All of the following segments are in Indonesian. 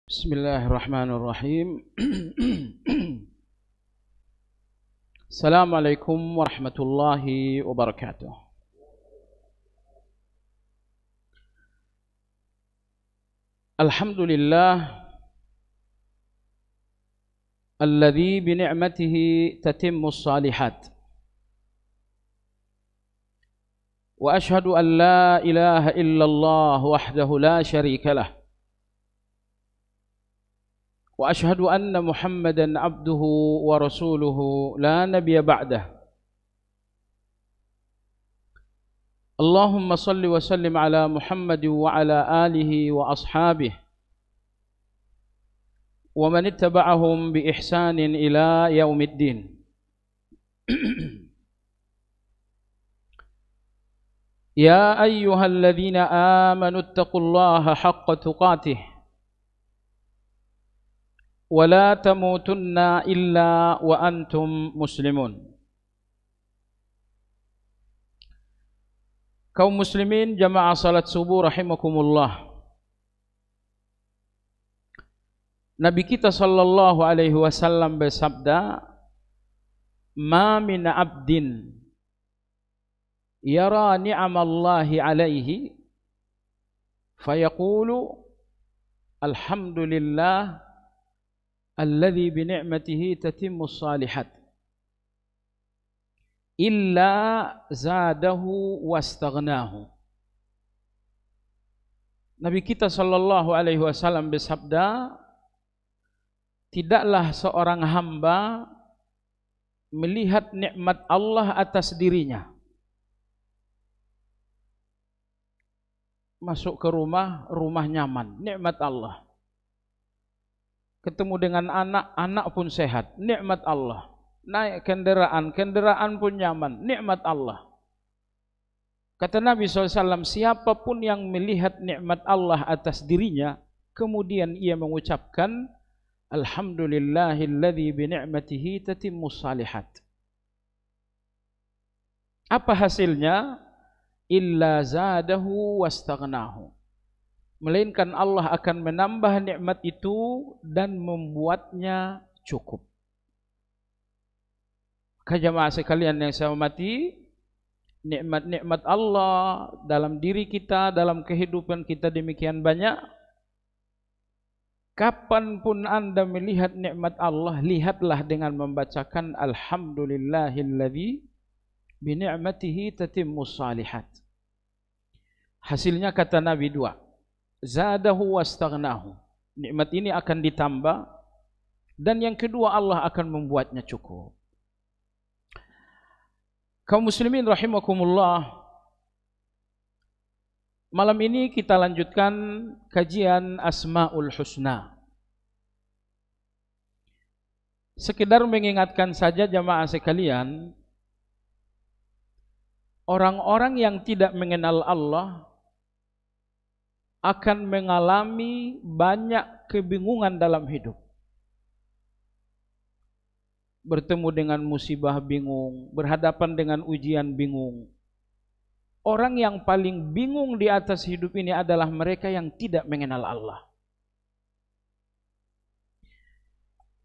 Bismillahirrahmanirrahim. Assalamualaikum warahmatullahi wabarakatuh. Alhamdulillah alladzi bi ni'matihi tatimmus shalihat. Wa ashhadu an la ilaha illallah wahdahu la syarika lah. وأشهد أن محمدًا عبده ورسوله لا نبي بعده. اللهم صل وسلم على محمد وعلى آله وأصحابه ومن اتبعهم بإحسان إلى يوم الدين. يا أيها الذين آمنوا اتقوا الله حق تقاته ولا تموتن إلا وأنتم مسلمون. Kaum muslimin jamaah salat subuh rahimakumullah. Nabi kita sallallahu alaihi wasallam bersabda, "Ma min 'abdin yara ni'amallahi alaihi fayaqulu alhamdulillah alladzi bi ni'matihi tatimmus shalihat illa zadahu wastaghnahu." Nabi kita sallallahu alaihi wasallam bersabda, tidaklah seorang hamba melihat nikmat Allah atas dirinya. Masuk ke rumah, rumah nyaman, nikmat Allah. Ketemu dengan anak, anak pun sehat, nikmat Allah. Naik kendaraan, kendaraan pun nyaman, nikmat Allah. Kata Nabi SAW, siapapun yang melihat nikmat Allah atas dirinya, kemudian ia mengucapkan, Alhamdulillahilladzi bi ni'matihi tatimmus shalihat. Apa hasilnya? Illa zadahu wastaghnahu. Melainkan Allah akan menambah nikmat itu dan membuatnya cukup. Jamaah sekalian yang saya hormati, nikmat-nikmat Allah dalam diri kita, dalam kehidupan kita demikian banyak. Kapanpun Anda melihat nikmat Allah, lihatlah dengan membacakan Alhamdulillahilladzi bi ni'matihi tatimmus shalihat. Hasilnya kata Nabi dua, zadahu wastaghnahu. Nikmat ini akan ditambah, dan yang kedua Allah akan membuatnya cukup. Kaum muslimin rahimakumullah, malam ini kita lanjutkan kajian Asmaul Husna. Sekedar mengingatkan saja jamaah sekalian, orang-orang yang tidak mengenal Allah akan mengalami banyak kebingungan dalam hidup. Bertemu dengan musibah bingung, berhadapan dengan ujian bingung. Orang yang paling bingung di atas hidup ini adalah mereka yang tidak mengenal Allah.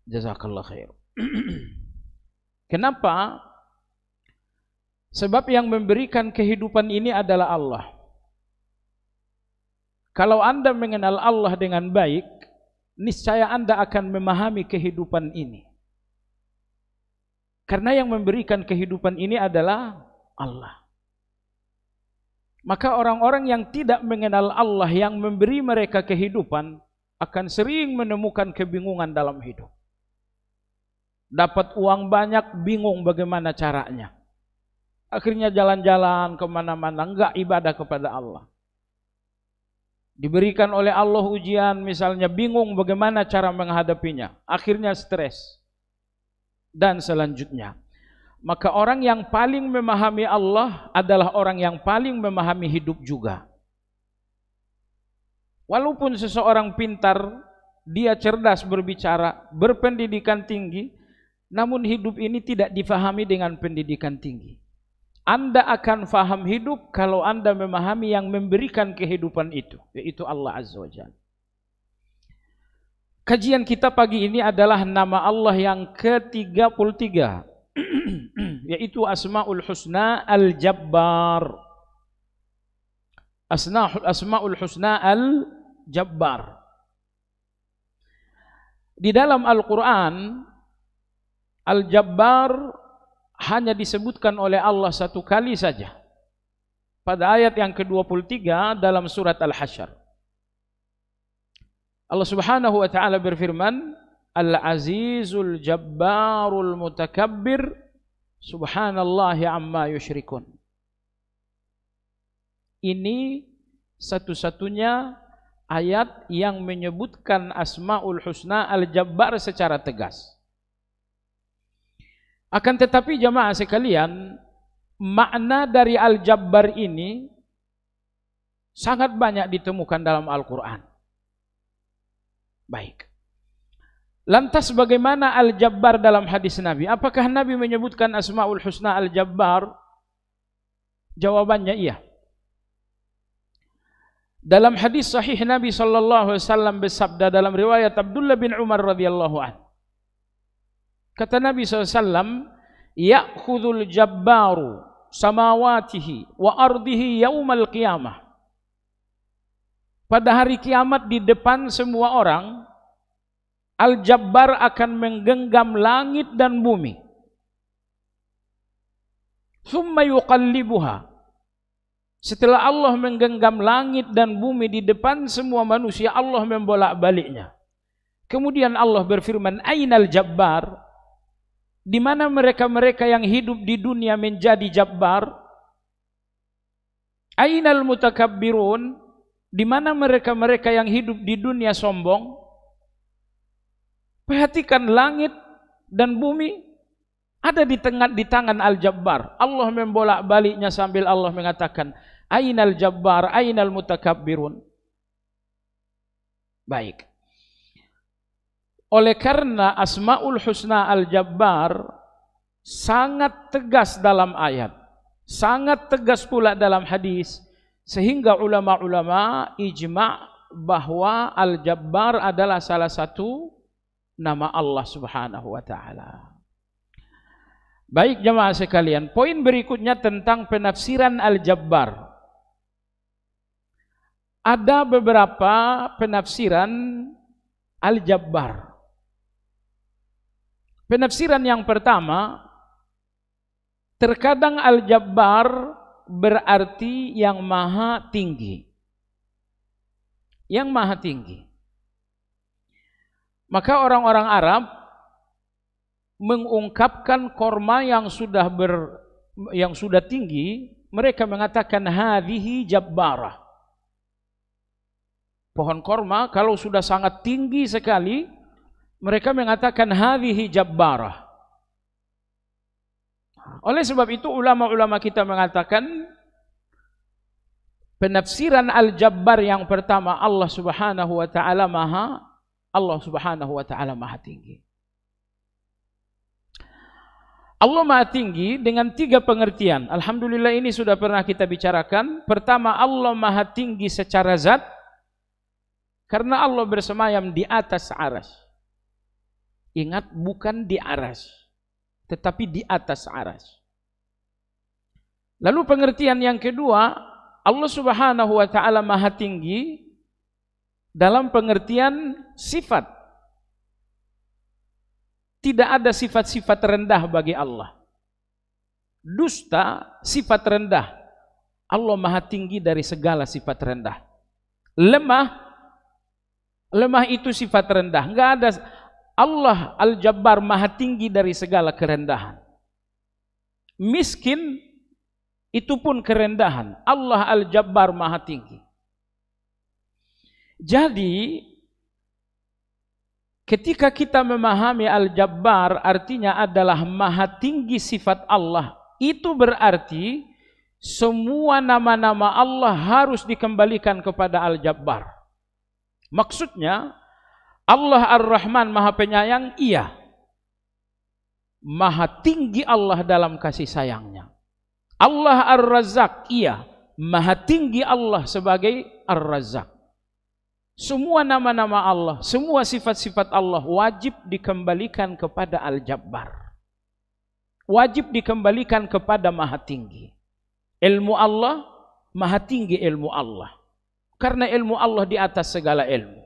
Jazakallah khair. Kenapa? Sebab yang memberikan kehidupan ini adalah Allah. Kalau Anda mengenal Allah dengan baik, niscaya Anda akan memahami kehidupan ini. Karena yang memberikan kehidupan ini adalah Allah. Maka orang-orang yang tidak mengenal Allah yang memberi mereka kehidupan akan sering menemukan kebingungan dalam hidup. Dapat uang banyak, bingung bagaimana caranya. Akhirnya jalan-jalan kemana-mana, enggak ibadah kepada Allah. Diberikan oleh Allah ujian, misalnya bingung bagaimana cara menghadapinya. Akhirnya stres. Dan selanjutnya. Maka orang yang paling memahami Allah adalah orang yang paling memahami hidup juga. Walaupun seseorang pintar, dia cerdas berbicara, berpendidikan tinggi, namun hidup ini tidak difahami dengan pendidikan tinggi. Anda akan faham hidup kalau Anda memahami yang memberikan kehidupan itu, yaitu Allah Azza wa Jalla. Kajian kita pagi ini adalah nama Allah yang ke-33 yaitu Asmaul Husna Al-Jabbar. Asmaul Husna Al-Jabbar. Di dalam Al-Quran, Al-Jabbar hanya disebutkan oleh Allah satu kali saja, pada ayat yang ke-23 dalam surat Al-Hasyr. Allah Subhanahu wa taala berfirman, Al-Azizul Jabbarul Mutakabbir, Subhanallahi amma yusyrikun. Ini satu-satunya ayat yang menyebutkan Asmaul Husna Al-Jabbar secara tegas. Akan tetapi jamaah sekalian, makna dari Al-Jabbar ini sangat banyak ditemukan dalam Al-Quran. Baik. Lantas bagaimana Al-Jabbar dalam hadis Nabi? Apakah Nabi menyebutkan Asmaul Husna Al-Jabbar? Jawabannya iya. Dalam hadis sahih Nabi sallallahu alaihi wasallam bersabda dalam riwayat Abdullah bin Umar radhiyallahu anhu. Kata Nabi SAW, Ya'khudhul jabbaru samawatihi wa ardihi yaumal qiyamah. Pada hari kiamat di depan semua orang, Al-Jabbar akan menggenggam langit dan bumi. Thumma yuqallibuha. Setelah Allah menggenggam langit dan bumi di depan semua manusia, Allah membolak-baliknya. Kemudian Allah berfirman, Ainal Jabbar? Di mana mereka-mereka yang hidup di dunia menjadi jabbar? Ainal Mutakabbirun? Di mana mereka-mereka yang hidup di dunia sombong? Perhatikan, langit dan bumi ada di tangan Al-Jabbar. Allah membolak-baliknya sambil Allah mengatakan, Ainal Jabbar, Ainal Mutakabbirun. Baik. Oleh karena Asmaul Husna Al-Jabbar sangat tegas dalam ayat, sangat tegas pula dalam hadis, sehingga ulama-ulama ijma' bahwa Al-Jabbar adalah salah satu nama Allah Subhanahu wa taala. Baik jemaah sekalian, poin berikutnya tentang penafsiran Al-Jabbar. Ada beberapa penafsiran Al-Jabbar. Penafsiran yang pertama, terkadang Al-Jabbar berarti yang maha tinggi. Yang maha tinggi. Maka orang-orang Arab mengungkapkan korma yang sudah tinggi, mereka mengatakan hadhihi jabbarah. Pohon korma kalau sudah sangat tinggi sekali, mereka mengatakan hadhihi jabbarah. Oleh sebab itu ulama-ulama kita mengatakan penafsiran Al-Jabbar yang pertama, Allah Subhanahu wa taala maha tinggi. Allah maha tinggi dengan 3 pengertian. Alhamdulillah ini sudah pernah kita bicarakan. Pertama, Allah maha tinggi secara zat, karena Allah bersemayam di atas arsy. Ingat, bukan di arsy, tetapi di atas arsy. Lalu pengertian yang kedua, Allah Subhanahu wa taala maha tinggi dalam pengertian sifat. Tidak ada sifat-sifat rendah bagi Allah. Dusta, sifat rendah. Allah maha tinggi dari segala sifat rendah. Lemah itu sifat rendah. Enggak ada. Allah Al-Jabbar maha tinggi dari segala kerendahan. Miskin itu pun kerendahan. Allah Al-Jabbar maha tinggi. Jadi ketika kita memahami Al-Jabbar artinya adalah maha tinggi sifat Allah, itu berarti semua nama-nama Allah harus dikembalikan kepada Al-Jabbar. Maksudnya Allah Ar-Rahman maha penyayang, iya. Maha tinggi Allah dalam kasih sayangnya. Allah Ar-Razzaq, iya. Maha tinggi Allah sebagai Ar-Razzaq. Semua nama-nama Allah, semua sifat-sifat Allah wajib dikembalikan kepada Al-Jabbar. Wajib dikembalikan kepada Maha Tinggi. Ilmu Allah, Maha Tinggi ilmu Allah. Karena ilmu Allah di atas segala ilmu.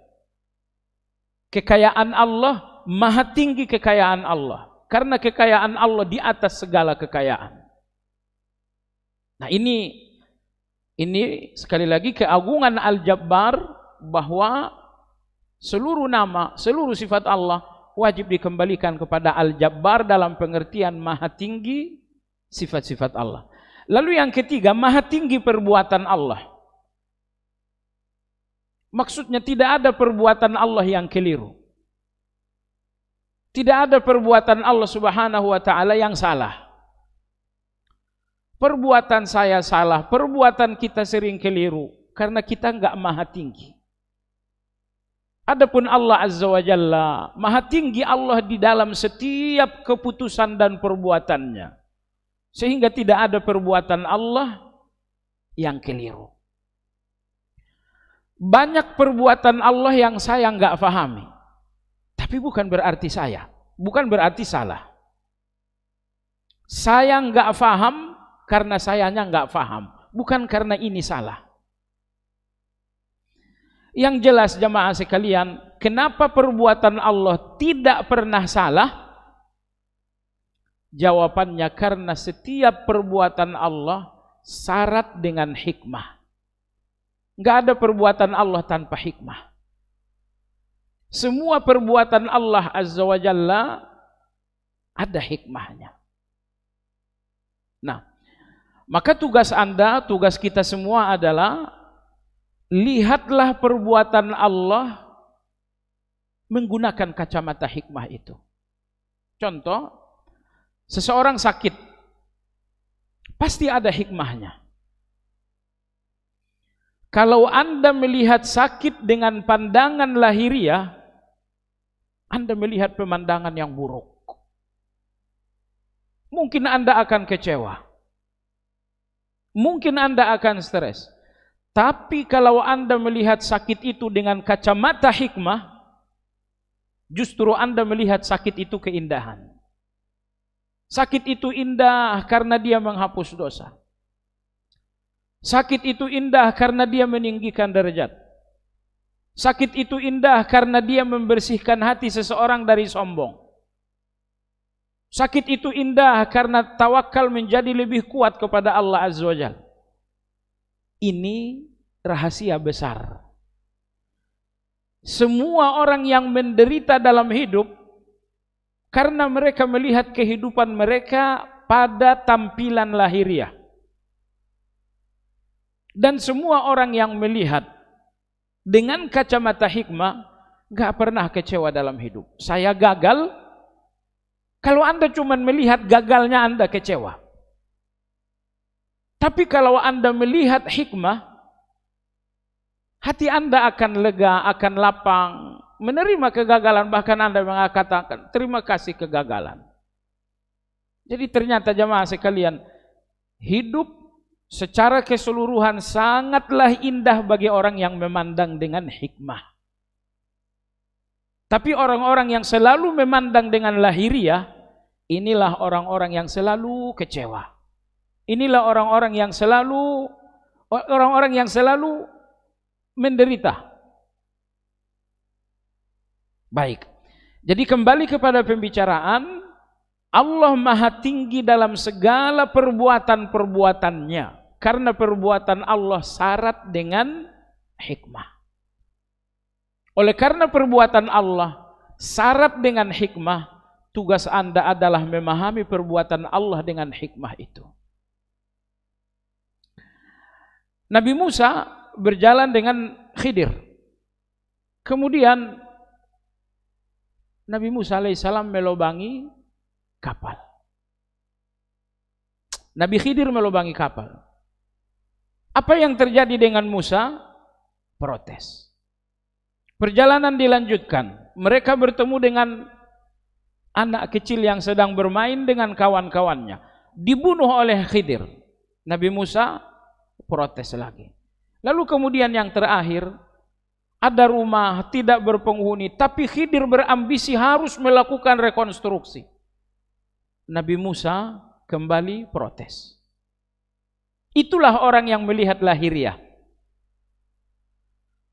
Kekayaan Allah, Maha Tinggi kekayaan Allah. Karena kekayaan Allah di atas segala kekayaan. Nah ini sekali lagi keagungan Al-Jabbar, bahwa seluruh nama, seluruh sifat Allah wajib dikembalikan kepada Al-Jabbar dalam pengertian Maha Tinggi sifat-sifat Allah. Lalu yang ketiga, Maha Tinggi perbuatan Allah. Maksudnya tidak ada perbuatan Allah yang keliru. Tidak ada perbuatan Allah Subhanahu wa taala yang salah. Perbuatan saya salah, perbuatan kita sering keliru karena kita enggak Maha Tinggi. Adapun Allah Azza wa Jalla, Maha Tinggi Allah di dalam setiap keputusan dan perbuatannya. Sehingga tidak ada perbuatan Allah yang keliru. Banyak perbuatan Allah yang saya enggak fahami. Tapi bukan berarti bukan berarti salah. Saya enggak faham karena sayanya enggak faham. Bukan karena ini salah. Yang jelas jamaah sekalian, kenapa perbuatan Allah tidak pernah salah? Jawabannya karena setiap perbuatan Allah syarat dengan hikmah. Enggak ada perbuatan Allah tanpa hikmah. Semua perbuatan Allah Azza wa Jalla ada hikmahnya. Nah, maka tugas Anda, tugas kita semua adalah lihatlah perbuatan Allah menggunakan kacamata hikmah itu. Contoh, seseorang sakit, pasti ada hikmahnya. Kalau Anda melihat sakit dengan pandangan lahiriah, Anda melihat pemandangan yang buruk. Mungkin Anda akan kecewa. Mungkin Anda akan stres. Tapi kalau Anda melihat sakit itu dengan kacamata hikmah, justru Anda melihat sakit itu keindahan. Sakit itu indah karena dia menghapus dosa. Sakit itu indah karena dia meninggikan derajat. Sakit itu indah karena dia membersihkan hati seseorang dari sombong. Sakit itu indah karena tawakal menjadi lebih kuat kepada Allah Azza wa Jalla. Ini rahasia besar. Semua orang yang menderita dalam hidup karena mereka melihat kehidupan mereka pada tampilan lahiriah. Dan semua orang yang melihat dengan kacamata hikmah gak pernah kecewa dalam hidup. Saya gagal. Kalau Anda cuma melihat gagalnya, Anda kecewa. Tapi kalau Anda melihat hikmah, hati Anda akan lega, akan lapang, menerima kegagalan, bahkan Anda mengatakan terima kasih kegagalan. Jadi ternyata jamaah sekalian, hidup secara keseluruhan sangatlah indah bagi orang yang memandang dengan hikmah. Tapi orang-orang yang selalu memandang dengan lahiriah, inilah orang-orang yang selalu kecewa. Inilah orang-orang yang selalu menderita. Baik. Jadi kembali kepada pembicaraan, Allah Maha Tinggi dalam segala perbuatan-perbuatannya. Karena perbuatan Allah syarat dengan hikmah. Oleh karena perbuatan Allah syarat dengan hikmah, tugas Anda adalah memahami perbuatan Allah dengan hikmah itu. Nabi Musa berjalan dengan Khidir. Kemudian Nabi Musa alaihissalam melobangi kapal. Nabi Khidir melobangi kapal. Apa yang terjadi dengan Musa? Protes. Perjalanan dilanjutkan. Mereka bertemu dengan anak kecil yang sedang bermain dengan kawan-kawannya. Dibunuh oleh Khidir. Nabi Musa protes lagi. Lalu kemudian yang terakhir, ada rumah tidak berpenghuni, tapi Khidir berambisi harus melakukan rekonstruksi. Nabi Musa kembali protes. Itulah orang yang melihat lahiriah.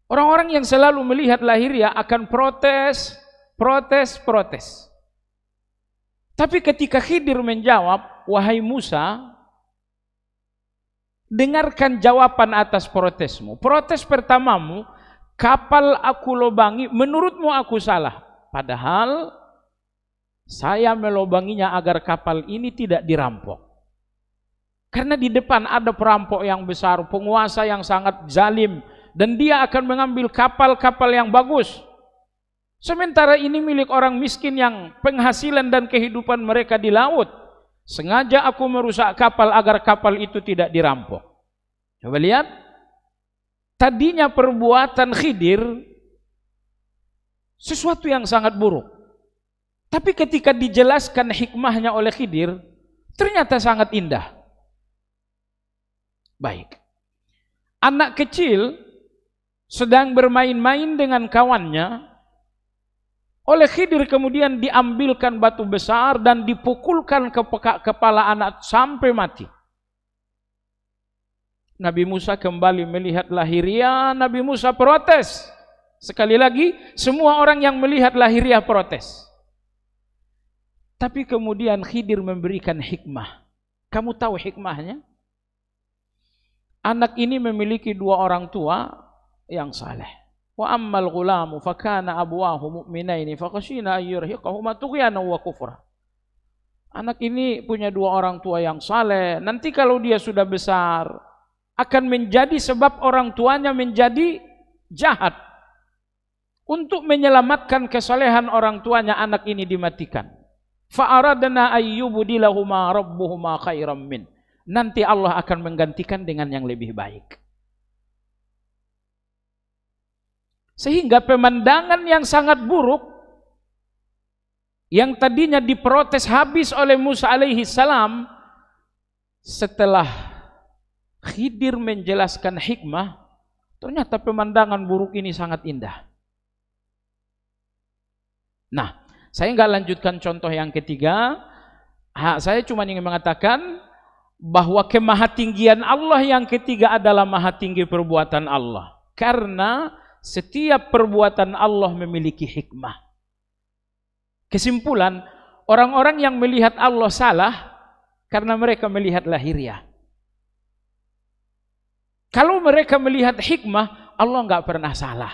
Orang-orang yang selalu melihat lahiriah akan protes. Tapi ketika Khidir menjawab, wahai Musa, dengarkan jawaban atas protesmu. Protes pertamamu, kapal aku lobangi, menurutmu aku salah. Padahal saya melobanginya agar kapal ini tidak dirampok. Karena di depan ada perampok yang besar, penguasa yang sangat zalim, dan dia akan mengambil kapal-kapal yang bagus. Sementara ini milik orang miskin yang penghasilan dan kehidupan mereka di laut. Sengaja aku merusak kapal agar kapal itu tidak dirampok. Coba lihat. Tadinya perbuatan Khidir sesuatu yang sangat buruk. Tapi ketika dijelaskan hikmahnya oleh Khidir, ternyata sangat indah. Baik. Anak kecil sedang bermain-main dengan kawannya. Oleh Khidir kemudian diambilkan batu besar dan dipukulkan ke kepala anak sampai mati. Nabi Musa kembali melihat lahiriah, Nabi Musa protes. Sekali lagi, semua orang yang melihat lahiriah protes. Tapi kemudian Khidir memberikan hikmah. Kamu tahu hikmahnya? Anak ini memiliki dua orang tua yang saleh. Wa ammal ghulamu fakana abwahu mu'minaini fakhashina ayyurhiqahuma tughyanan wa kufra. Anak ini punya dua orang tua yang saleh. Nanti kalau dia sudah besar, akan menjadi sebab orang tuanya menjadi jahat. Untuk menyelamatkan kesalehan orang tuanya, anak ini dimatikan. Fa'aradna ayyubdilahuma rabbuhuma khairam min. Nanti Allah akan menggantikan dengan yang lebih baik. Sehingga pemandangan yang sangat buruk, yang tadinya diprotes habis oleh Musa alaihi salam, setelah Khidir menjelaskan hikmah, ternyata pemandangan buruk ini sangat indah. Nah, saya nggak lanjutkan contoh yang ketiga. Saya cuma ingin mengatakan bahwa kemahatinggian Allah yang ketiga adalah maha tinggi perbuatan Allah. Karena setiap perbuatan Allah memiliki hikmah. Kesimpulan, orang-orang yang melihat Allah salah karena mereka melihat lahiriah. Kalau mereka melihat hikmah, Allah nggak pernah salah.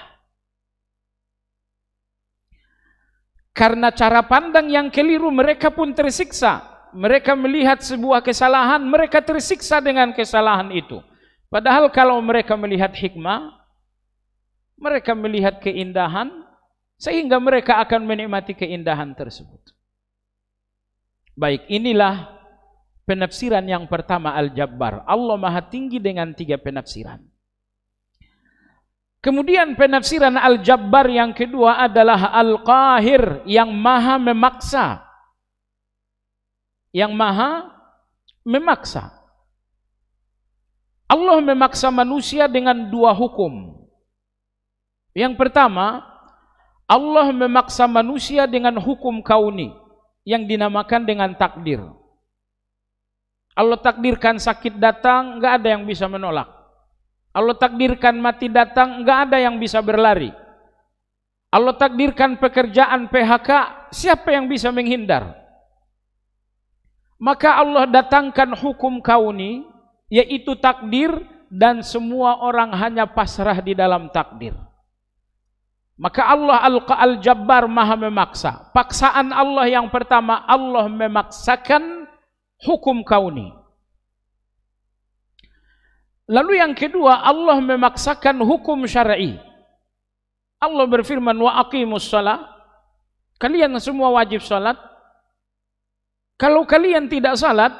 Karena cara pandang yang keliru, mereka pun tersiksa. Mereka melihat sebuah kesalahan, mereka tersiksa dengan kesalahan itu. Padahal kalau mereka melihat hikmah, mereka melihat keindahan, sehingga mereka akan menikmati keindahan tersebut. Baik, inilah penafsiran yang pertama Al-Jabbar. Allah maha tinggi dengan 3 penafsiran. Kemudian penafsiran Al-Jabbar yang kedua adalah Al-Qahir, yang maha memaksa. Yang maha memaksa. Allah memaksa manusia dengan 2 hukum. Yang pertama, Allah memaksa manusia dengan hukum kauni yang dinamakan dengan takdir. Allah takdirkan sakit datang, nggak ada yang bisa menolak. Allah takdirkan mati datang, nggak ada yang bisa berlari. Allah takdirkan pekerjaan PHK, siapa yang bisa menghindar? Maka Allah datangkan hukum kauni, yaitu takdir, dan semua orang hanya pasrah di dalam takdir. Maka Allah Al-Jabbar maha memaksa. Paksaan Allah yang pertama, Allah memaksakan hukum kauni. Lalu yang kedua, Allah memaksakan hukum syar'i. Allah berfirman, wa aqimus shalah. Kalian semua wajib salat. Kalau kalian tidak salat,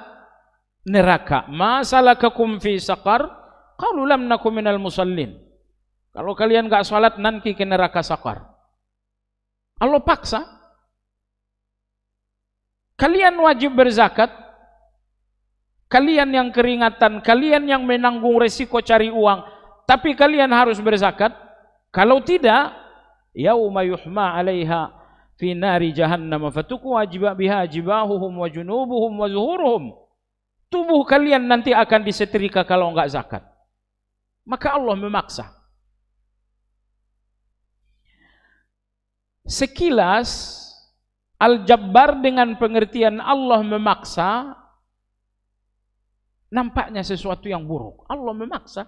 neraka. Ma salakakum fi saqar? Qalu lam nakum minal musallin. Kalau kalian enggak salat, nanti ke neraka saqar. Allah paksa. Kalian wajib berzakat. Kalian yang keringatan, kalian yang menanggung resiko cari uang, tapi kalian harus berzakat. Kalau tidak, yauma yuhma 'alaiha fi nari jahannam fatukwa biha jibahuhum wa junubuhum wa zuhuruhum. Tubuh kalian nanti akan disetrika kalau enggak zakat. Maka Allah memaksa. Sekilas Al-Jabbar dengan pengertian Allah memaksa nampaknya sesuatu yang buruk. Allah memaksa.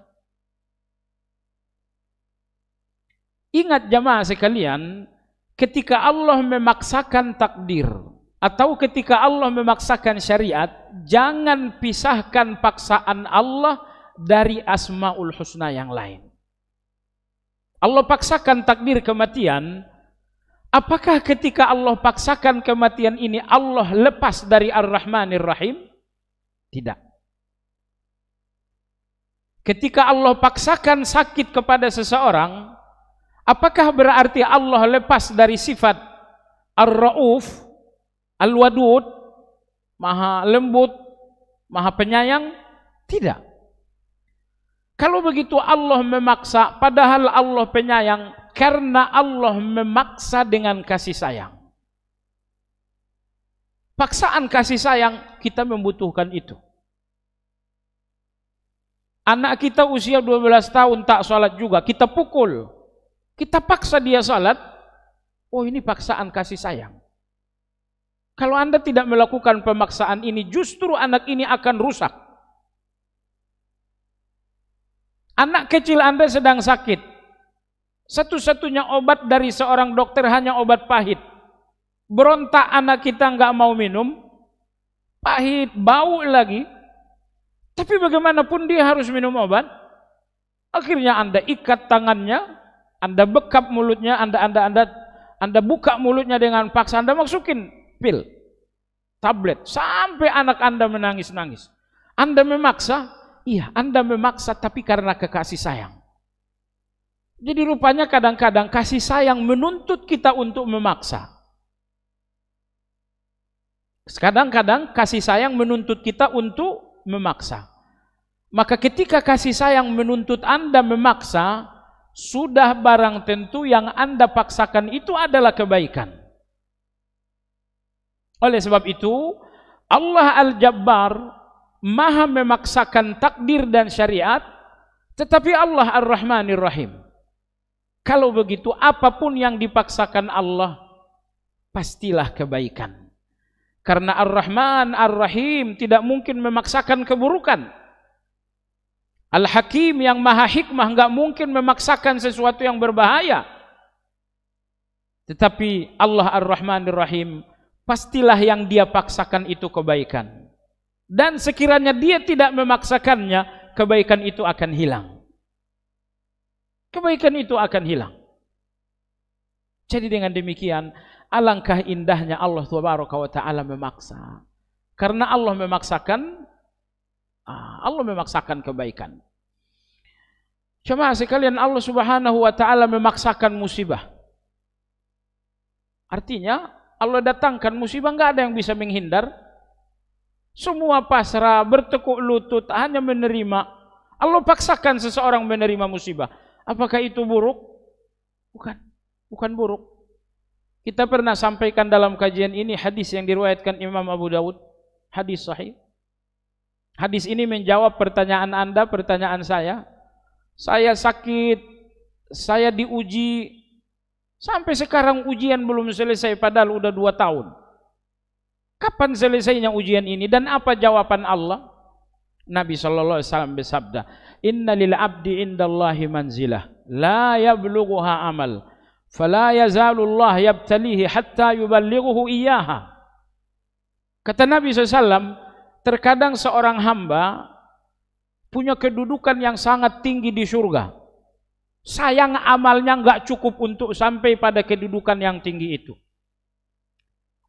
Ingat jamaah sekalian, ketika Allah memaksakan takdir atau ketika Allah memaksakan syariat, jangan pisahkan paksaan Allah dari Asmaul Husna yang lain. Allah paksakan takdir kematian. Apakah ketika Allah paksakan kematian ini Allah lepas dari Ar-Rahmanir Rahim? Tidak. Ketika Allah paksakan sakit kepada seseorang, apakah berarti Allah lepas dari sifat Ar-Rauf, Al-Wadud, Maha lembut, Maha penyayang? Tidak. Kalau begitu Allah memaksa, padahal Allah penyayang, karena Allah memaksa dengan kasih sayang. Paksaan kasih sayang kita membutuhkan itu. Anak kita usia 12 tahun tak sholat juga, kita pukul, kita paksa dia sholat. Oh, ini paksaan kasih sayang. Kalau Anda tidak melakukan pemaksaan ini, justru anak ini akan rusak. Anak kecil Anda sedang sakit, satu-satunya obat dari seorang dokter hanya obat pahit. Berontak anak kita nggak mau minum, pahit, bau lagi. Tapi bagaimanapun dia harus minum obat. Akhirnya Anda ikat tangannya, Anda bekap mulutnya, Anda buka mulutnya dengan paksa, Anda masukin pil, tablet, sampai anak Anda menangis-nangis. Anda memaksa. Iya, Anda memaksa, tapi karena kekasih sayang. Jadi rupanya kadang-kadang kasih sayang menuntut kita untuk memaksa. Kadang-kadang kasih sayang menuntut kita untuk memaksa. Maka ketika kasih sayang menuntut Anda memaksa, sudah barang tentu yang Anda paksakan itu adalah kebaikan. Oleh sebab itu, Allah Al-Jabbar Maha memaksakan takdir dan syariat, tetapi Allah Ar-Rahmanir Rahim. Kalau begitu, apapun yang dipaksakan Allah, pastilah kebaikan. Karena Ar-Rahman Ar-Rahim tidak mungkin memaksakan keburukan. Al-Hakim yang Maha Hikmah nggak mungkin memaksakan sesuatu yang berbahaya. Tetapi Allah Ar-Rahmanir Rahim, pastilah yang dia paksakan itu kebaikan. Dan sekiranya dia tidak memaksakannya, kebaikan itu akan hilang. Kebaikan itu akan hilang. Jadi dengan demikian, alangkah indahnya Allah Subhanahu wa taala memaksa. Karena Allah memaksakan kebaikan. Jemaah sekalian, Allah Subhanahu wa taala memaksakan musibah. Artinya Allah datangkan musibah, enggak ada yang bisa menghindar. Semua pasrah, bertekuk lutut, hanya menerima. Allah paksakan seseorang menerima musibah. Apakah itu buruk? Bukan buruk. Kita pernah sampaikan dalam kajian ini hadis yang diriwayatkan Imam Abu Dawud, hadis sahih. Hadis ini menjawab pertanyaan Anda, pertanyaan saya. Saya sakit, saya diuji, sampai sekarang ujian belum selesai, padahal udah 2 tahun. Kapan selesainya ujian ini dan apa jawaban Allah? Nabi sallallahu alaihi wasallam bersabda, "Inna lil 'abdi indallahi manzilah la yablughuha amal, fala yazalu Allah yabtalihi hatta yuballighuhu iyyaha." Kata Nabi SAW, terkadang seorang hamba punya kedudukan yang sangat tinggi di surga. Sayang amalnya enggak cukup untuk sampai pada kedudukan yang tinggi itu.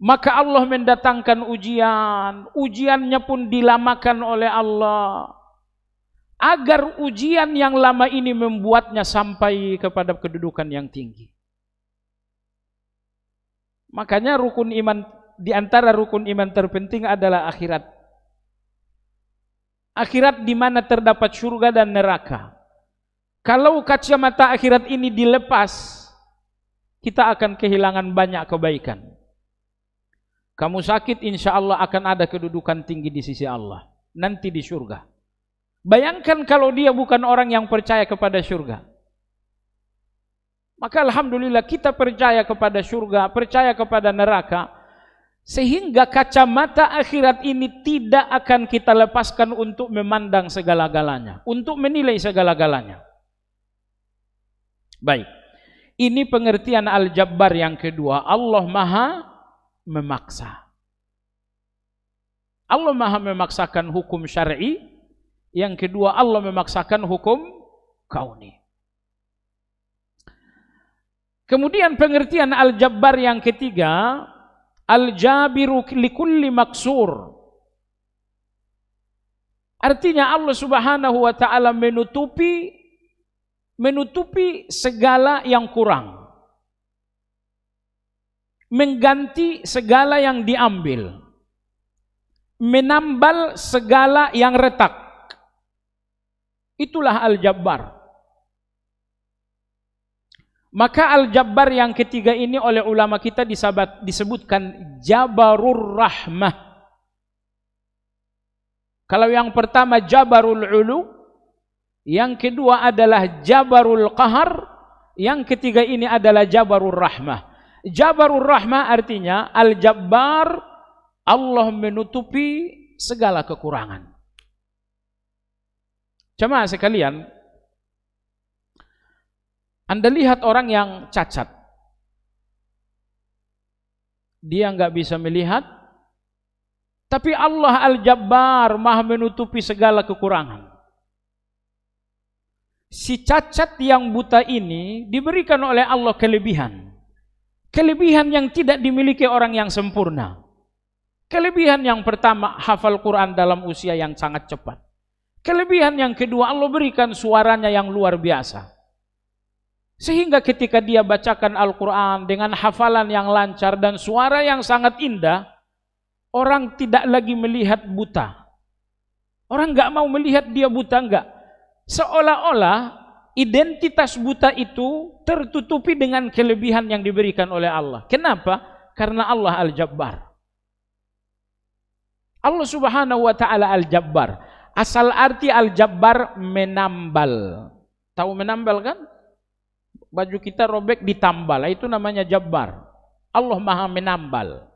Maka Allah mendatangkan ujian, ujiannya pun dilamakan oleh Allah, agar ujian yang lama ini membuatnya sampai kepada kedudukan yang tinggi. Makanya rukun iman, di antara rukun iman terpenting adalah akhirat. Akhirat di mana terdapat surga dan neraka. Kalau kacamata akhirat ini dilepas, kita akan kehilangan banyak kebaikan. Kamu sakit, insya Allah akan ada kedudukan tinggi di sisi Allah, nanti di surga. Bayangkan kalau dia bukan orang yang percaya kepada surga. Maka alhamdulillah kita percaya kepada surga, percaya kepada neraka, sehingga kacamata akhirat ini tidak akan kita lepaskan untuk memandang segala-galanya, untuk menilai segala-galanya. Baik, ini pengertian Al-Jabbar yang kedua. Allah Maha memaksa. Allah Maha memaksakan hukum syar'i. Yang kedua, Allah memaksakan hukum kauni. Kemudian pengertian Al-Jabbar yang ketiga, Al-Jabiru likulli maksur. Artinya Allah Subhanahu wa taala menutupi segala yang kurang, mengganti segala yang diambil, menambal segala yang retak. Itulah Al-Jabbar. Maka Al-Jabbar yang ketiga ini oleh ulama kita disebutkan Jabarur Rahmah. Kalau yang pertama Jabarul Ulu, yang kedua adalah Jabarul Qahar, yang ketiga ini adalah Jabarur Rahmah. Jabarur Rahmah artinya Al-Jabbar, Allah menutupi segala kekurangan. Jemaah sekalian, Anda lihat orang yang cacat, dia nggak bisa melihat, tapi Allah Al-Jabbar Maha menutupi segala kekurangan. Si cacat yang buta ini diberikan oleh Allah kelebihan. Kelebihan yang tidak dimiliki orang yang sempurna. Kelebihan yang pertama, hafal Quran dalam usia yang sangat cepat. Kelebihan yang kedua, Allah berikan suaranya yang luar biasa. Sehingga ketika dia bacakan Al-Quran dengan hafalan yang lancar dan suara yang sangat indah, orang tidak lagi melihat buta. Orang nggak mau melihat dia buta, enggak. Seolah-olah identitas buta itu tertutupi dengan kelebihan yang diberikan oleh Allah. Kenapa? Karena Allah Al-Jabbar. Allah Subhanahu wa taala Al-Jabbar. Asal arti Al-Jabbar menambal. Tahu menambal kan? Baju kita robek ditambal, itu namanya Jabbar. Allah Maha menambal.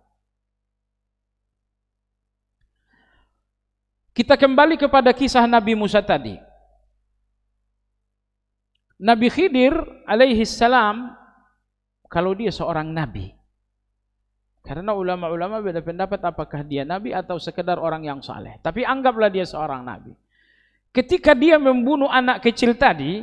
Kita kembali kepada kisah Nabi Musa tadi. Nabi Khidir alaihi salam, kalau dia seorang nabi, karena ulama-ulama beda pendapat apakah dia nabi atau sekedar orang yang saleh, tapi anggaplah dia seorang nabi. Ketika dia membunuh anak kecil tadi,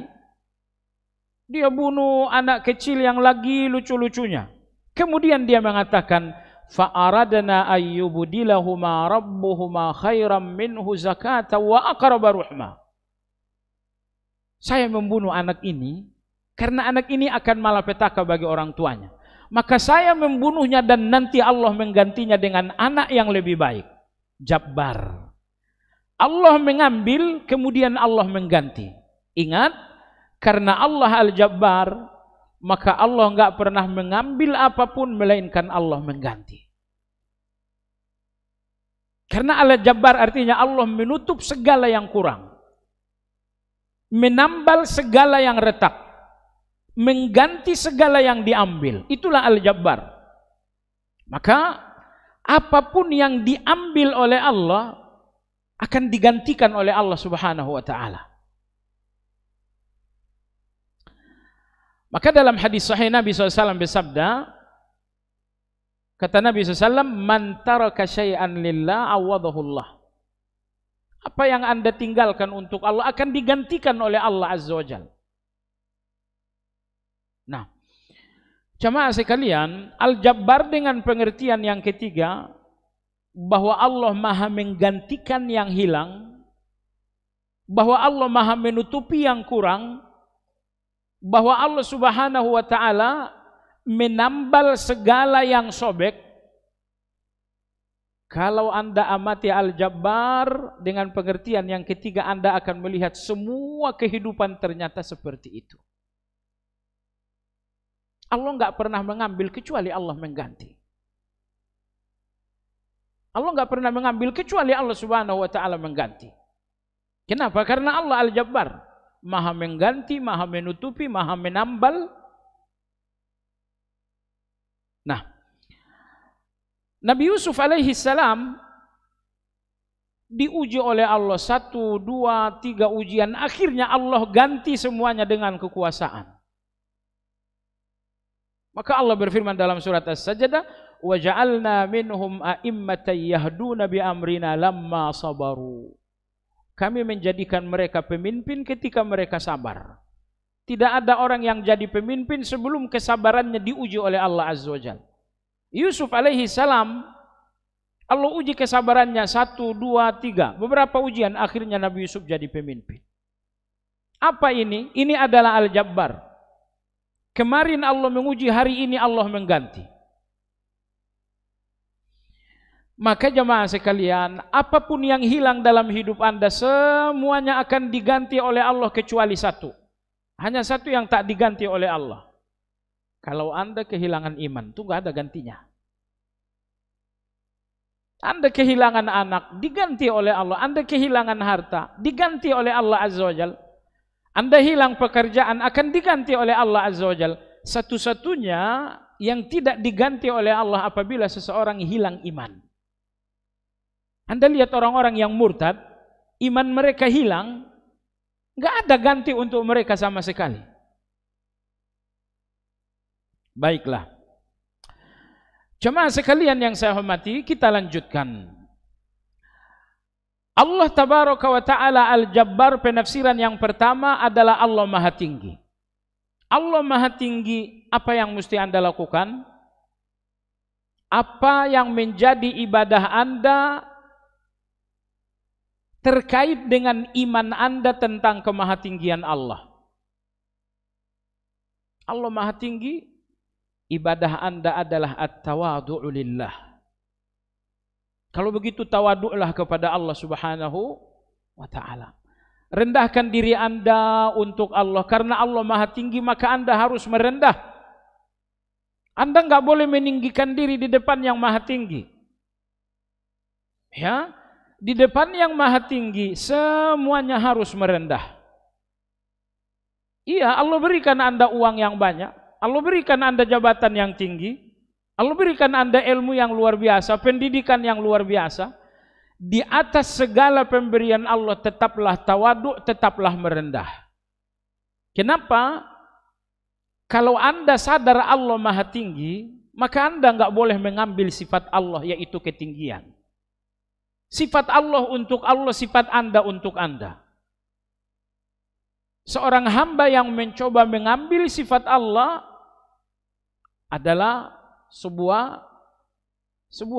dia bunuh anak kecil yang lagi lucu-lucunya. Kemudian dia mengatakan, fa'aradna ayyubdilahuma rabbuhuma khairam minhu zakata wa aqraba ruhma. Saya membunuh anak ini karena anak ini akan malapetaka bagi orang tuanya. Maka saya membunuhnya dan nanti Allah menggantinya dengan anak yang lebih baik. Jabbar. Allah mengambil, kemudian Allah mengganti. Ingat, karena Allah Al-Jabbar, maka Allah enggak pernah mengambil apapun melainkan Allah mengganti. Karena Al-Jabbar artinya Allah menutup segala yang kurang, menambal segala yang retak, mengganti segala yang diambil. Itulah Al-Jabbar. Maka apapun yang diambil oleh Allah akan digantikan oleh Allah Subhanahu wa taala. Maka dalam hadis sahih Nabi SAW bersabda, kata Nabi SAW, man taraka syai'an lillah awadahullah. Apa yang Anda tinggalkan untuk Allah akan digantikan oleh Allah Azza wa Jalla. Nah, jemaah sekalian, Al-Jabbar dengan pengertian yang ketiga, bahwa Allah Maha menggantikan yang hilang, bahwa Allah Maha menutupi yang kurang, bahwa Allah Subhanahu wa taala menambal segala yang sobek. Kalau Anda amati Al-Jabbar dengan pengertian yang ketiga, Anda akan melihat semua kehidupan ternyata seperti itu. Allah nggak pernah mengambil kecuali Allah mengganti. Allah nggak pernah mengambil kecuali Allah Subhanahu wa Ta'ala mengganti. Kenapa? Karena Allah Al-Jabbar, Maha mengganti, Maha menutupi, Maha menambal. Nah, Nabi Yusuf alaihi salam diuji oleh Allah 1, 2, 3 ujian. Akhirnya Allah ganti semuanya dengan kekuasaan. Maka Allah berfirman dalam surat As-Sajdah, "Wa ja'alna minhum a'immatan yahduna bi amrina lamma sabaru." Kami menjadikan mereka pemimpin ketika mereka sabar. Tidak ada orang yang jadi pemimpin sebelum kesabarannya diuji oleh Allah Azza wa Jalla. Yusuf alaihi salam, Allah uji kesabarannya 1, 2, 3. Beberapa ujian, akhirnya Nabi Yusuf jadi pemimpin. Apa ini? Ini adalah Al-Jabbar. Kemarin Allah menguji, hari ini Allah mengganti. Maka jemaah sekalian, apapun yang hilang dalam hidup Anda, semuanya akan diganti oleh Allah kecuali satu. Hanya satu yang tak diganti oleh Allah. Kalau Anda kehilangan iman, itu nggak ada gantinya. Anda kehilangan anak, diganti oleh Allah. Anda kehilangan harta, diganti oleh Allah Azza wa Jalla. Anda hilang pekerjaan, akan diganti oleh Allah Azza wa Jalla. Satu-satunya yang tidak diganti oleh Allah apabila seseorang hilang iman. Anda lihat orang-orang yang murtad, iman mereka hilang, nggak ada ganti untuk mereka sama sekali. Baiklah. Jemaah sekalian yang saya hormati, kita lanjutkan. Allah Tabaraka wa Ta'ala Al-Jabbar, penafsiran yang pertama adalah Allah Maha Tinggi. Allah Maha Tinggi, apa yang mesti Anda lakukan? Apa yang menjadi ibadah Anda terkait dengan iman Anda tentang kemahatinggian Allah. Allah Maha Tinggi, ibadah Anda adalah at-tawadu'u lillah. Kalau begitu tawadu'lah kepada Allah Subhanahu wa Ta'ala. Rendahkan diri Anda untuk Allah. Karena Allah Maha Tinggi, maka Anda harus merendah. Anda nggak boleh meninggikan diri di depan yang Maha Tinggi. Ya, di depan yang Maha Tinggi semuanya harus merendah. Iya, Allah berikan Anda uang yang banyak, Allah berikan Anda jabatan yang tinggi, Allah berikan Anda ilmu yang luar biasa, pendidikan yang luar biasa. Di atas segala pemberian Allah tetaplah tawaduk, tetaplah merendah. Kenapa? Kalau Anda sadar Allah Maha Tinggi, maka Anda nggak boleh mengambil sifat Allah, yaitu ketinggian. Sifat Allah untuk Allah, sifat Anda untuk Anda. Seorang hamba yang mencoba mengambil sifat Allah adalah sebuah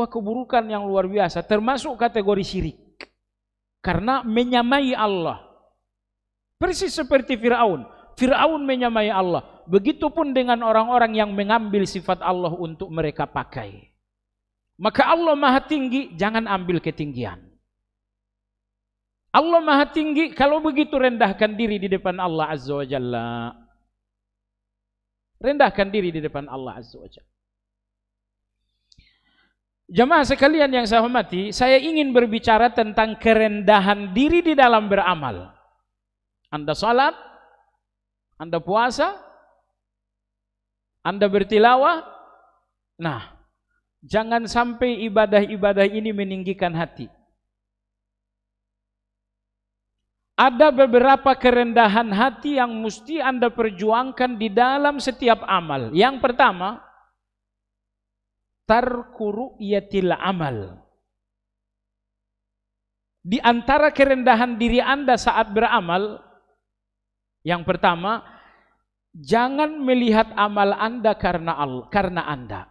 keburukan yang luar biasa, termasuk kategori syirik. Karena menyamai Allah. Persis seperti Fir'aun. Fir'aun menyamai Allah. Begitupun dengan orang-orang yang mengambil sifat Allah untuk mereka pakai. Maka Allah Maha Tinggi, jangan ambil ketinggian. Allah Maha Tinggi, kalau begitu rendahkan diri di depan Allah Azza wa Jalla. Rendahkan diri di depan Allah Azza wa Jalla. Jemaah sekalian yang saya hormati, saya ingin berbicara tentang kerendahan diri di dalam beramal. Anda salat, Anda puasa, Anda bertilawah. Nah, jangan sampai ibadah-ibadah ini meninggikan hati. Ada beberapa kerendahan hati yang mesti Anda perjuangkan di dalam setiap amal. Yang pertama, tarku ru'yatil amal. Di antara kerendahan diri Anda saat beramal, yang pertama, jangan melihat amal Anda karena Anda.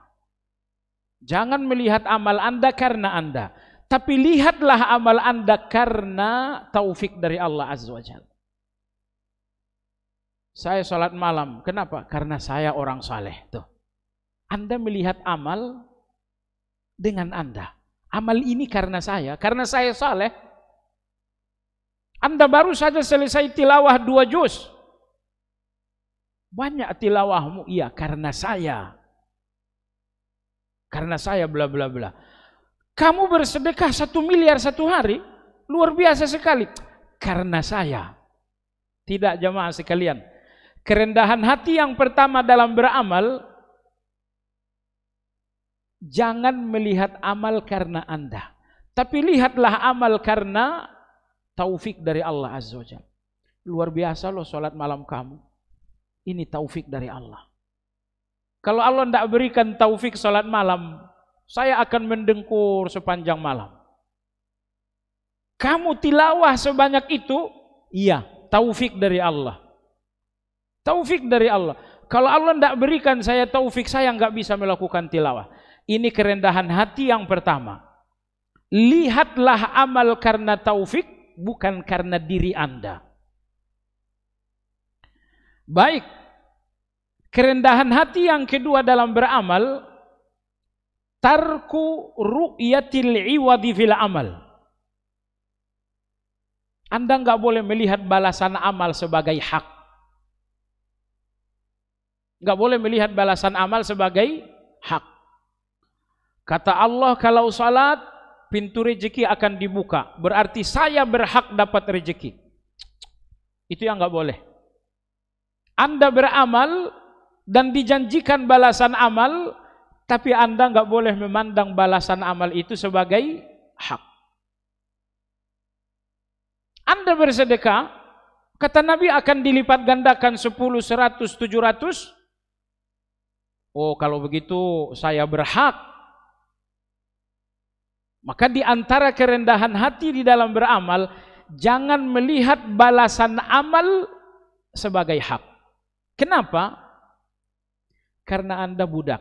Jangan melihat amal Anda karena Anda. Tapi lihatlah amal Anda karena taufik dari Allah Azza wa Jalla. Saya sholat malam, kenapa? Karena saya orang saleh. Tuh. Anda melihat amal dengan Anda. Amal ini karena saya saleh. Anda baru saja selesai tilawah 2 juz. Banyak tilawahmu, iya karena saya. Karena saya bla bla bla. Kamu bersedekah 1 miliar 1 hari, luar biasa sekali. Karena saya. Tidak jamaah sekalian. Kerendahan hati yang pertama dalam beramal, jangan melihat amal karena Anda. Tapi lihatlah amal karena taufik dari Allah Azza wa Jalla. Luar biasa loh sholat malam kamu. Ini taufik dari Allah. Kalau Allah tidak berikan taufik sholat malam, saya akan mendengkur sepanjang malam. Kamu tilawah sebanyak itu, iya, taufik dari Allah. Taufik dari Allah. Kalau Allah tidak berikan saya taufik, saya nggak bisa melakukan tilawah. Ini kerendahan hati yang pertama. Lihatlah amal karena taufik, bukan karena diri Anda. Baik, kerendahan hati yang kedua dalam beramal, tarku ru'yatil iwadi fil amal. Anda nggak boleh melihat balasan amal sebagai hak. Nggak boleh melihat balasan amal sebagai hak. Kata Allah, kalau salat, pintu rezeki akan dibuka. Berarti saya berhak dapat rezeki. Itu yang nggak boleh. Anda beramal dan dijanjikan balasan amal, tapi Anda nggak boleh memandang balasan amal itu sebagai hak. Anda bersedekah, kata Nabi akan dilipat gandakan 10, 100, 700. Oh, kalau begitu saya berhak. Maka di antara kerendahan hati di dalam beramal, jangan melihat balasan amal sebagai hak. Kenapa? Karena Anda budak.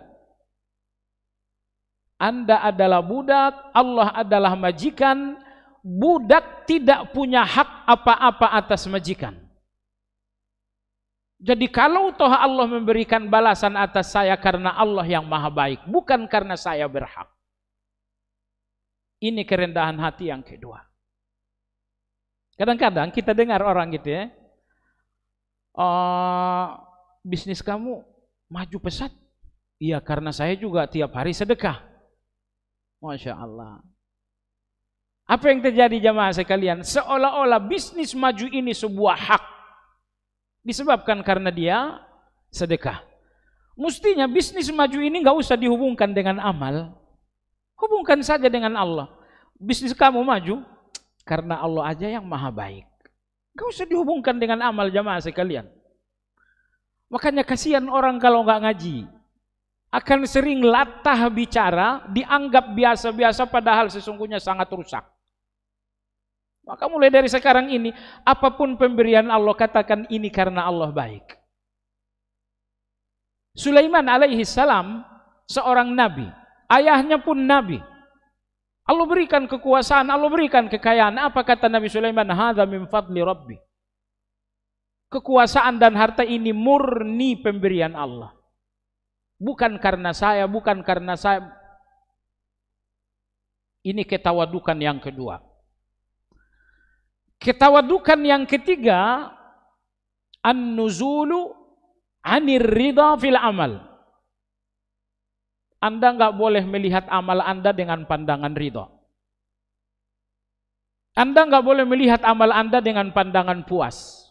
Anda adalah budak, Allah adalah majikan. Budak tidak punya hak apa-apa atas majikan. Jadi kalau toh Allah memberikan balasan atas saya karena Allah yang maha baik, bukan karena saya berhak. Ini kerendahan hati yang kedua. Kadang-kadang kita dengar orang gitu ya, bisnis kamu maju pesat. Iya, karena saya juga tiap hari sedekah. Masya Allah. Apa yang terjadi jamaah sekalian? Seolah-olah bisnis maju ini sebuah hak. Disebabkan karena dia sedekah. Mestinya bisnis maju ini nggak usah dihubungkan dengan amal. Hubungkan saja dengan Allah. Bisnis kamu maju karena Allah aja yang maha baik. Nggak usah dihubungkan dengan amal jamaah sekalian. Makanya kasihan orang kalau nggak ngaji. Akan sering latah bicara, dianggap biasa-biasa padahal sesungguhnya sangat rusak. Maka mulai dari sekarang ini, apapun pemberian Allah, katakan ini karena Allah baik. Sulaiman alaihi salam seorang nabi, ayahnya pun nabi. Allah berikan kekuasaan, Allah berikan kekayaan. Apa kata Nabi Sulaiman? Hadza min fadli Rabbi. Kekuasaan dan harta ini murni pemberian Allah. Bukan karena saya, bukan karena saya. Ini ketawadukan yang kedua. Ketawadukan yang ketiga, an-nuzulu anir ridha fil amal. Anda nggak boleh melihat amal Anda dengan pandangan ridha. Anda nggak boleh melihat amal Anda dengan pandangan puas.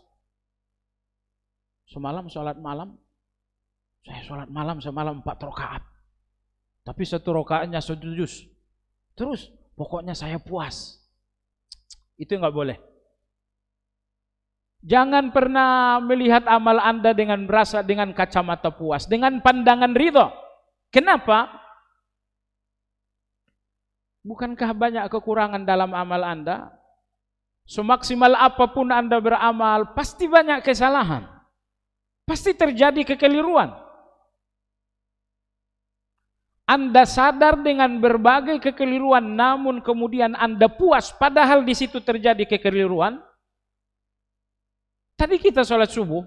Semalam sholat malam, saya sholat malam semalam 4 rakaat. Tapi 1 rakaatnya 1 juz. Terus pokoknya saya puas. Itu nggak boleh. Jangan pernah melihat amal Anda dengan merasa dengan kacamata puas, dengan pandangan ridha. Kenapa? Bukankah banyak kekurangan dalam amal Anda? Semaksimal apapun Anda beramal, pasti banyak kesalahan. Pasti terjadi kekeliruan. Anda sadar dengan berbagai kekeliruan, namun kemudian Anda puas, padahal di situ terjadi kekeliruan. Tadi kita sholat subuh,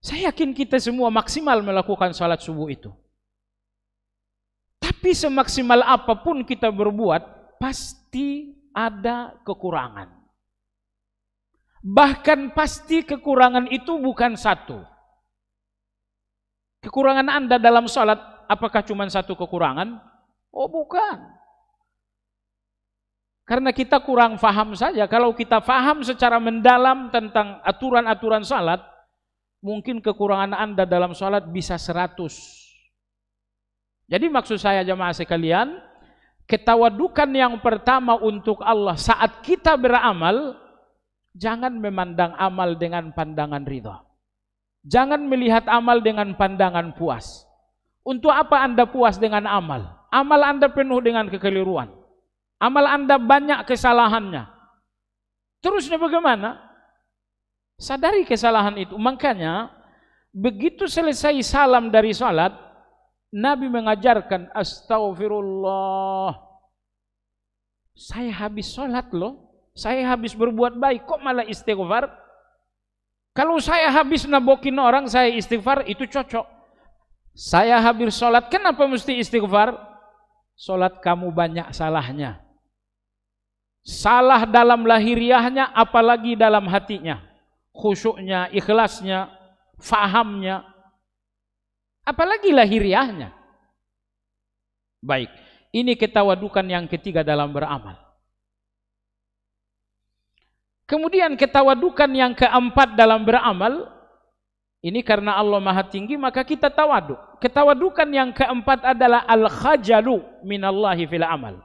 saya yakin kita semua maksimal melakukan sholat subuh itu. Tapi Tapi semaksimal apapun kita berbuat, pasti ada kekurangan. Bahkan pasti kekurangan itu bukan satu. Kekurangan Anda dalam sholat, apakah cuma satu kekurangan? Oh bukan. Karena kita kurang faham saja. Kalau kita faham secara mendalam tentang aturan-aturan sholat, mungkin kekurangan Anda dalam sholat bisa 100. Jadi maksud saya jamaah sekalian, ketawadukan yang pertama untuk Allah saat kita beramal, jangan memandang amal dengan pandangan ridha. Jangan melihat amal dengan pandangan puas. Untuk apa Anda puas dengan amal? Amal Anda penuh dengan kekeliruan. Amal Anda banyak kesalahannya. Terusnya bagaimana? Sadari kesalahan itu. Makanya begitu selesai salam dari salat, Nabi mengajarkan astaghfirullah. Saya habis salat loh. Saya habis berbuat baik, kok malah istighfar? Kalau saya habis nabokin orang, saya istighfar, itu cocok. Saya habis sholat, kenapa mesti istighfar? Sholat kamu banyak salahnya. Salah dalam lahiriahnya, apalagi dalam hatinya. Khusyuknya, ikhlasnya, fahamnya. Apalagi lahiriahnya. Baik, ini ketawadukan yang ketiga dalam beramal. Kemudian ketawadukan yang keempat dalam beramal, ini karena Allah Maha Tinggi maka kita tawaduk. Ketawadukan yang keempat adalah al-khajalu minallahi fil amal.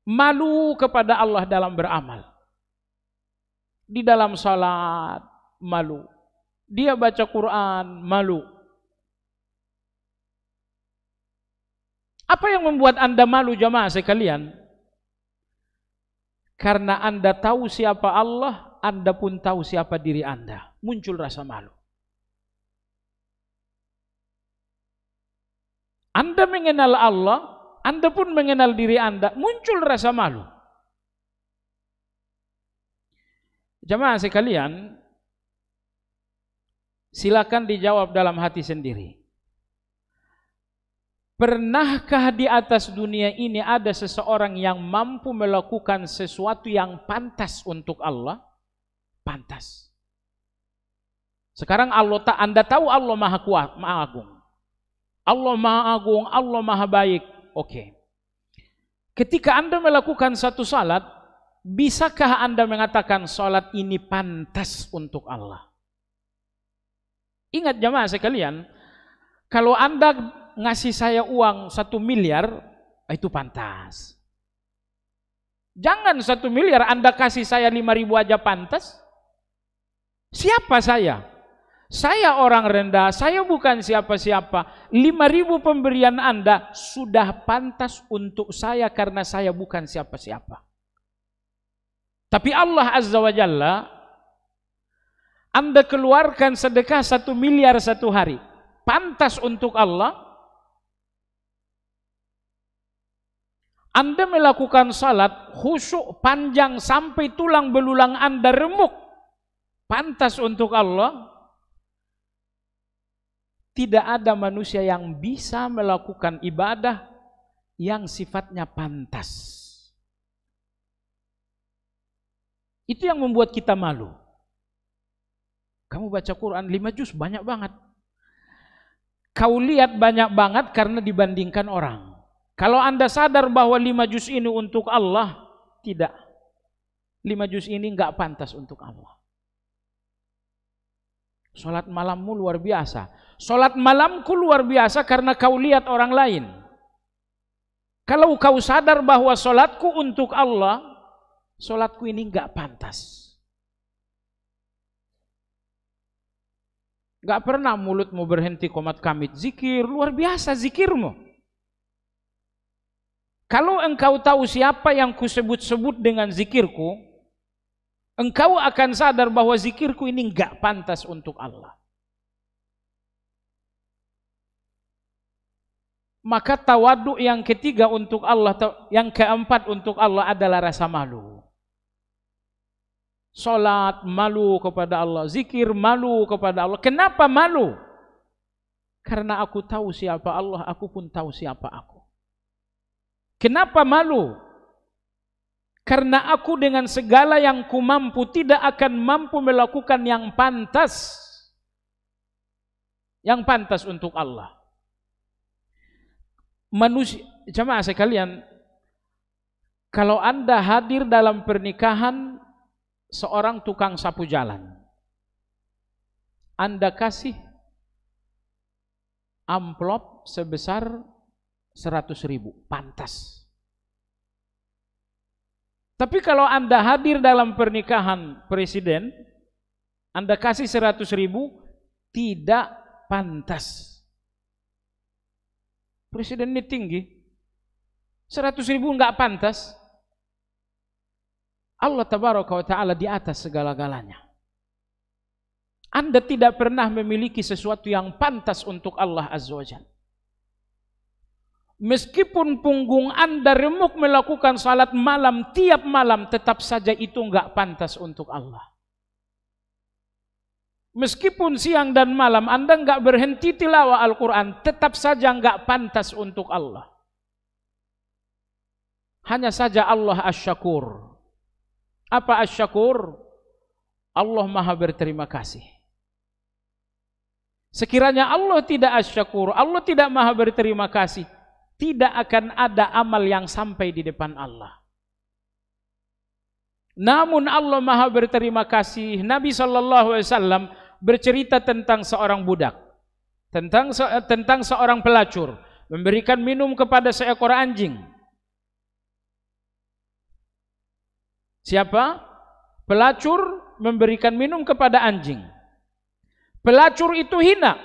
Malu kepada Allah dalam beramal. Di dalam salat malu. Dia baca Quran malu. Apa yang membuat Anda malu jamaah sekalian? Karena Anda tahu siapa Allah, Anda pun tahu siapa diri Anda. Muncul rasa malu. Anda mengenal Allah, Anda pun mengenal diri Anda. Muncul rasa malu. Jamaah sekalian, silakan dijawab dalam hati sendiri. Pernahkah di atas dunia ini ada seseorang yang mampu melakukan sesuatu yang pantas untuk Allah? Pantas. Sekarang Anda tahu Allah Maha Kuat, Maha Agung. Allah Maha Agung, Allah Maha Baik. Oke. Ketika Anda melakukan satu salat, bisakah Anda mengatakan salat ini pantas untuk Allah? Ingat jamaah sekalian, kalau Anda ngasih saya uang 1 miliar, itu pantas. Jangan 1 miliar Anda kasih saya 5.000 aja pantas. Siapa saya? Saya orang rendah, saya bukan siapa-siapa. 5.000 pemberian Anda sudah pantas untuk saya karena saya bukan siapa-siapa. Tapi Allah Azza wa Jalla, Anda keluarkan sedekah 1 miliar satu hari, pantas untuk Allah. Anda melakukan salat khusyuk panjang sampai tulang belulang Anda remuk, pantas untuk Allah. Tidak ada manusia yang bisa melakukan ibadah yang sifatnya pantas. Itu yang membuat kita malu. Kamu baca Quran 5 juz banyak banget. Kau lihat banyak banget karena dibandingkan orang. Kalau Anda sadar bahwa 5 juz ini untuk Allah, tidak. 5 juz ini enggak pantas untuk Allah. Salat malammu luar biasa. Salat malamku luar biasa karena kau lihat orang lain. Kalau kau sadar bahwa salatku untuk Allah, salatku ini enggak pantas. Enggak pernah mulutmu berhenti qomat kamit. Zikir, luar biasa zikirmu. Kalau engkau tahu siapa yang kusebut-sebut dengan zikirku, engkau akan sadar bahwa zikirku ini enggak pantas untuk Allah. Maka tawaduk yang ketiga untuk Allah, yang keempat untuk Allah adalah rasa malu. Salat malu kepada Allah, zikir malu kepada Allah. Kenapa malu? Karena aku tahu siapa Allah, aku pun tahu siapa aku. Kenapa malu? Karena aku dengan segala yang kumampu tidak akan mampu melakukan yang pantas. Yang pantas untuk Allah. Manusia, jemaah sekalian, kalau Anda hadir dalam pernikahan seorang tukang sapu jalan, Anda kasih amplop sebesar 100.000, pantas. Tapi kalau Anda hadir dalam pernikahan presiden, Anda kasih 100.000, tidak pantas. Presiden ini tinggi, 100.000 enggak pantas. Allah tabaraka wa ta'ala di atas segala-galanya. Anda tidak pernah memiliki sesuatu yang pantas untuk Allah Azza wa Jalla. Meskipun punggung Anda remuk melakukan salat malam tiap malam, tetap saja itu enggak pantas untuk Allah. Meskipun siang dan malam Anda enggak berhenti tilawah Al-Quran, tetap saja enggak pantas untuk Allah. Hanya saja Allah Asy-Syakur. Apa Asy-Syakur? Allah Maha berterima kasih. Sekiranya Allah tidak Asy-Syakur, Allah tidak Maha berterima kasih, tidak akan ada amal yang sampai di depan Allah. Namun Allah Maha berterima kasih. Nabi SAW bercerita tentang seorang budak, tentang seorang pelacur memberikan minum kepada seekor anjing. Siapa? Pelacur memberikan minum kepada anjing. Pelacur itu hina,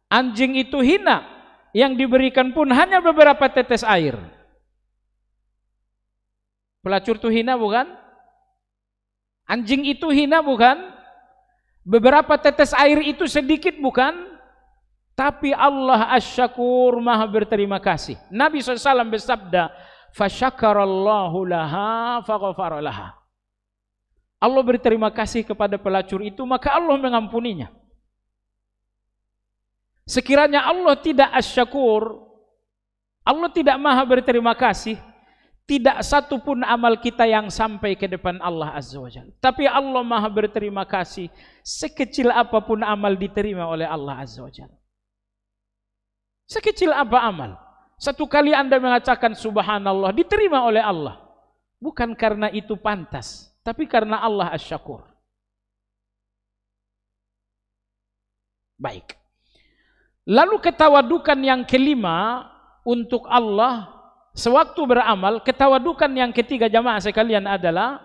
anjing itu hina. Yang diberikan pun hanya beberapa tetes air. Pelacur itu hina bukan? Anjing itu hina bukan? Beberapa tetes air itu sedikit bukan? Tapi Allah Asy-Syakur, Maha berterima kasih. Nabi SAW bersabda, "Fasyakarallahu laha faghafara laha." Allah berterima kasih kepada pelacur itu, maka Allah mengampuninya. Sekiranya Allah tidak Asy-Syakur, Allah tidak Maha berterima kasih, tidak satu pun amal kita yang sampai ke depan Allah Azza wa Jalla. Tapi Allah Maha berterima kasih, sekecil apapun amal diterima oleh Allah Azza wa Jalla. Sekecil apa amal? Satu kali Anda mengatakan subhanallah, diterima oleh Allah. Bukan karena itu pantas, tapi karena Allah Asy-Syakur. Baik. Lalu ketawadukan yang kelima untuk Allah sewaktu beramal, ketawadukan yang ketiga jamaah sekalian adalah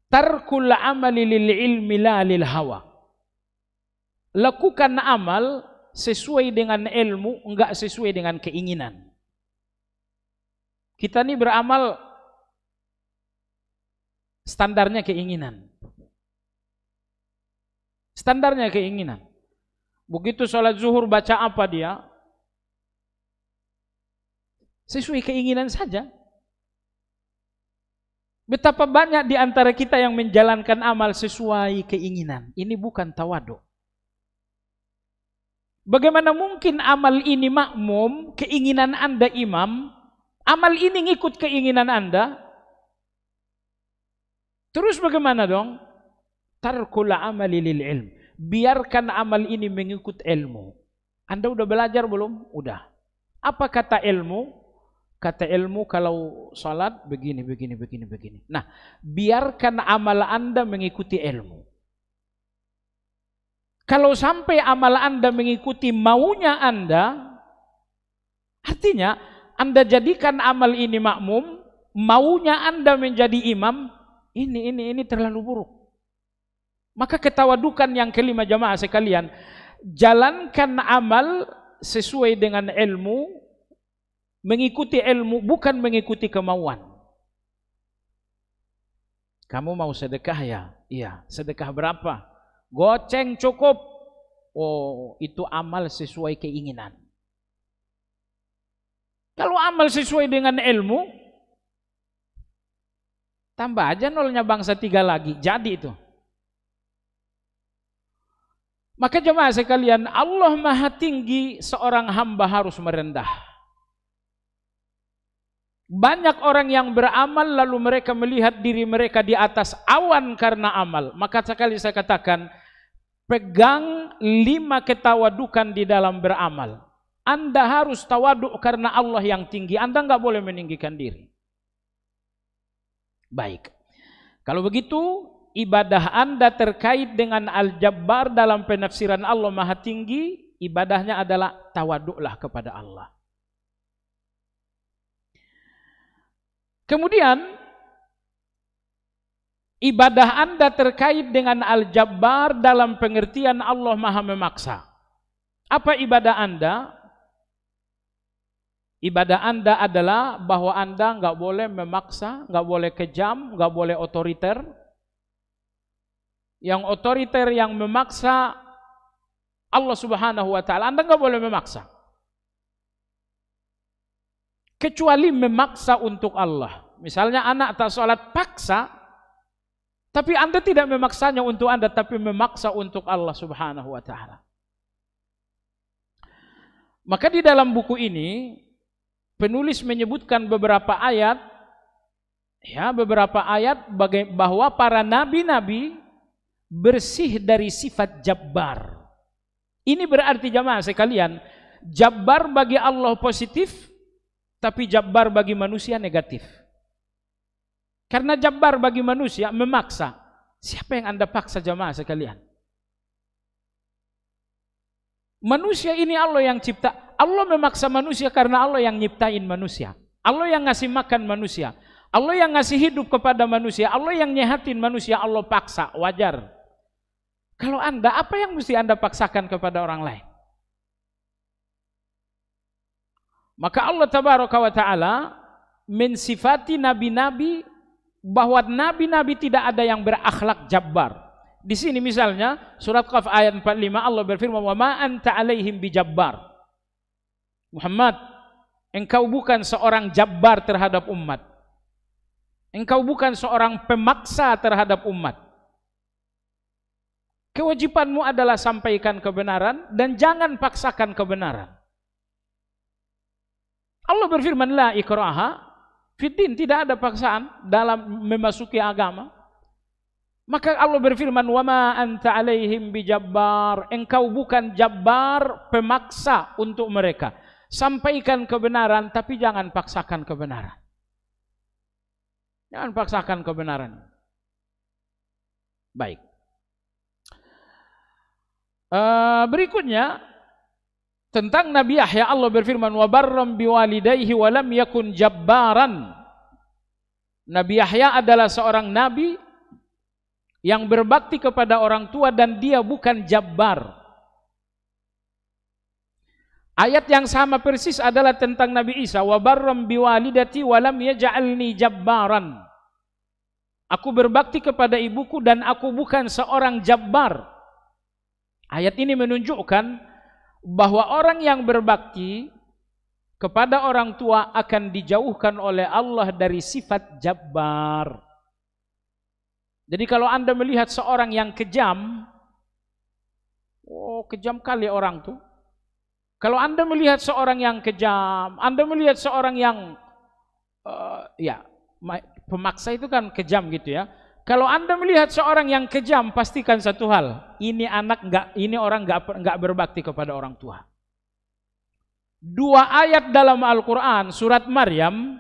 tarkul amali lil ilmi la lil hawa. Lakukan amal sesuai dengan ilmu, enggak sesuai dengan keinginan. Kita ini beramal standarnya keinginan. Standarnya keinginan. Begitu sholat zuhur baca apa dia? Sesuai keinginan saja. Betapa banyak di antara kita yang menjalankan amal sesuai keinginan. Ini bukan tawadhu. Bagaimana mungkin amal ini makmum, keinginan Anda imam, amal ini ngikut keinginan Anda? Terus bagaimana dong? Tarkul amali lil ilm. Biarkan amal ini mengikut ilmu. Anda udah belajar belum? Udah. Apa kata ilmu? Kata ilmu kalau salat begini. Nah, biarkan amal Anda mengikuti ilmu. Kalau sampai amal Anda mengikuti maunya Anda, artinya Anda jadikan amal ini makmum, maunya Anda menjadi imam, ini terlalu buruk. Maka ketawadukan yang kelima jamaah sekalian, jalankan amal sesuai dengan ilmu, mengikuti ilmu, bukan mengikuti kemauan. Kamu mau sedekah ya? Iya. Sedekah berapa? Goceng cukup. Oh, itu amal sesuai keinginan. Kalau amal sesuai dengan ilmu, tambah aja nolnya bangsa 3 lagi, jadi itu. Maka jemaah sekalian, Allah Maha tinggi, seorang hamba harus merendah. Banyak orang yang beramal lalu mereka melihat diri mereka di atas awan karena amal. Maka sekali saya katakan, pegang 5 ketawadukan di dalam beramal. Anda harus tawaduk karena Allah yang tinggi. Anda nggak boleh meninggikan diri. Baik. Kalau begitu, ibadah Anda terkait dengan Al-Jabbar dalam penafsiran Allah Maha Tinggi, ibadahnya adalah tawaduklah kepada Allah. Kemudian ibadah Anda terkait dengan Al-Jabbar dalam pengertian Allah Maha Memaksa. Apa ibadah Anda? Ibadah Anda adalah bahwa Anda nggak boleh memaksa, nggak boleh kejam, nggak boleh otoriter. Yang otoriter, yang memaksa Allah Subhanahu wa Ta'ala, Anda nggak boleh memaksa. Kecuali memaksa untuk Allah. Misalnya anak tak sholat paksa, tapi Anda tidak memaksanya untuk Anda, tapi memaksa untuk Allah Subhanahu wa Ta'ala. Maka di dalam buku ini penulis menyebutkan beberapa ayat, bahwa para nabi-nabi bersih dari sifat jabbar. Ini berarti jamaah sekalian, jabbar bagi Allah positif, tapi jabbar bagi manusia negatif. Karena jabbar bagi manusia memaksa. Siapa yang Anda paksa jamaah sekalian? Manusia ini Allah yang cipta. Allah memaksa manusia karena Allah yang nyiptain manusia. Allah yang ngasih makan manusia. Allah yang ngasih hidup kepada manusia. Allah yang nyehatin manusia, Allah paksa. Wajar. Kalau Anda, apa yang mesti Anda paksakan kepada orang lain? Maka Allah Tabaraka wa Ta'ala mensifati nabi-nabi bahwa nabi-nabi tidak ada yang berakhlak jabbar. Di sini misalnya surat Qaf ayat 45 Allah berfirman, "Wa ma anta 'alaihim bijabbar." Muhammad, engkau bukan seorang jabbar terhadap umat. Engkau bukan seorang pemaksa terhadap umat. Kewajibanmu adalah sampaikan kebenaran dan jangan paksakan kebenaran. Allah berfirman, la ikraha fiddin, tidak ada paksaan dalam memasuki agama. Maka Allah berfirman, wa ma anta 'alaihim bijabbar, engkau bukan jabbar, pemaksa untuk mereka. Sampaikan kebenaran tapi jangan paksakan kebenaran. Jangan paksakan kebenaran. Baik. Berikutnya tentang Nabi Yahya, Allah berfirman, wa barram biwalidayhi wa lam yakun jabbaran. Nabi Yahya adalah seorang nabi yang berbakti kepada orang tua dan dia bukan jabbar. Ayat yang sama persis adalah tentang Nabi Isa, wa barram biwalidati wa lam yaj'alni jabbaran. Aku berbakti kepada ibuku dan aku bukan seorang jabbar. Ayat ini menunjukkan bahwa orang yang berbakti kepada orang tua akan dijauhkan oleh Allah dari sifat jabbar. Jadi kalau Anda melihat seorang yang kejam, oh kejam kali orang tuh. Kalau Anda melihat seorang yang kejam, Anda melihat seorang yang pemaksa itu kan kejam gitu ya. Kalau Anda melihat seorang yang kejam, pastikan satu hal, ini orang enggak berbakti kepada orang tua. 2 ayat dalam Al-Qur'an surat Maryam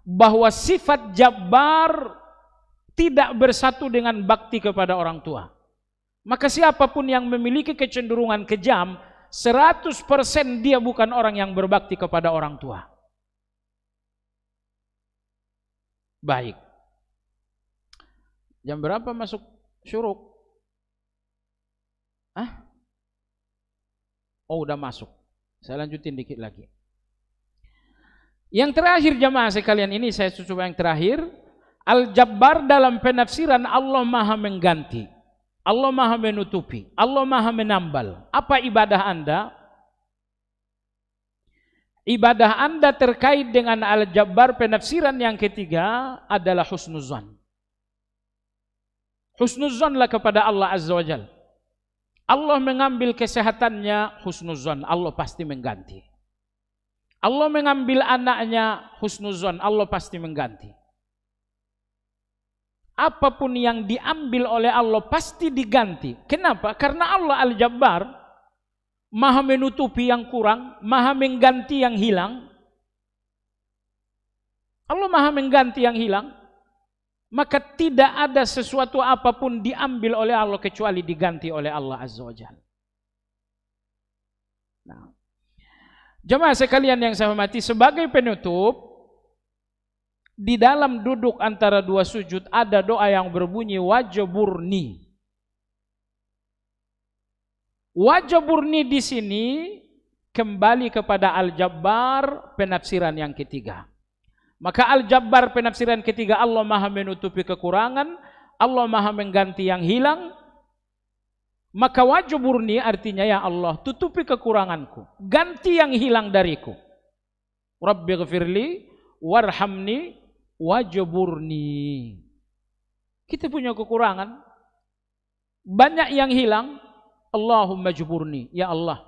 bahwa sifat jabbar tidak bersatu dengan bakti kepada orang tua. Maka siapapun yang memiliki kecenderungan kejam, 100% dia bukan orang yang berbakti kepada orang tua. Baik. Jam berapa masuk syuruk? Oh, udah masuk. Saya lanjutin dikit lagi. Yang terakhir jamaah sekalian, ini saya coba yang terakhir. Al-Jabbar dalam penafsiran Allah Maha mengganti, Allah Maha menutupi, Allah Maha menambal. Apa ibadah Anda? Ibadah Anda terkait dengan Al-Jabbar, penafsiran yang ketiga adalah husnuzan. Husnuzanlah kepada Allah Azza wa Jalla. Allah mengambil kesehatannya, husnuzan, Allah pasti mengganti. Allah mengambil anaknya husnuzon, Allah pasti mengganti. Apapun yang diambil oleh Allah pasti diganti. Kenapa? Karena Allah Al-Jabbar, maha menutupi yang kurang, maha mengganti yang hilang. Allah maha mengganti yang hilang. Maka tidak ada sesuatu apapun diambil oleh Allah kecuali diganti oleh Allah Azza wa Jalla. Nah, jemaah sekalian yang saya hormati, sebagai penutup, di dalam duduk antara dua sujud ada doa yang berbunyi wajaburni. Wajaburni di sini kembali kepada Al-Jabbar penafsiran yang ketiga. Maka Al-Jabbar penafsiran ketiga, Allah maha menutupi kekurangan, Allah maha mengganti yang hilang. Maka wajaburni artinya, ya Allah, tutupi kekuranganku, ganti yang hilang dariku. Rabbighfirli warhamni wajaburni. Kita punya kekurangan, banyak yang hilang. Allahumma jaburni, ya Allah,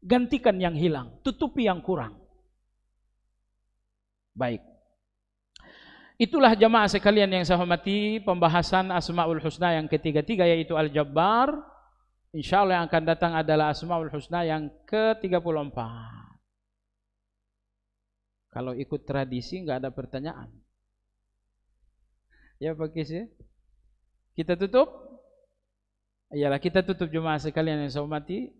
gantikan yang hilang, tutupi yang kurang. Baik. Itulah jamaah sekalian yang saya hormati, pembahasan Asmaul Husna yang ketiga-tiga, yaitu Al-Jabbar. Insyaallah yang akan datang adalah Asmaul Husna yang ke-34. Kalau ikut tradisi nggak ada pertanyaan. Ya Pak Kis ya? Kita tutup? Iyalah, kita tutup jemaah sekalian yang saya hormati.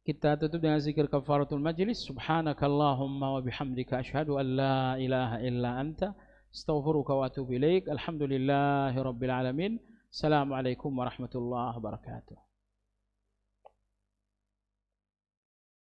Kita tutup dengan zikir kafaratul majlis. Subhanakallahumma wa bihamdika asyhadu an la ilaha illa anta astaghfiruka wa atubu ilaik. Alhamdulillahi rabbil alamin. Assalamualaikum warahmatullahi wabarakatuh.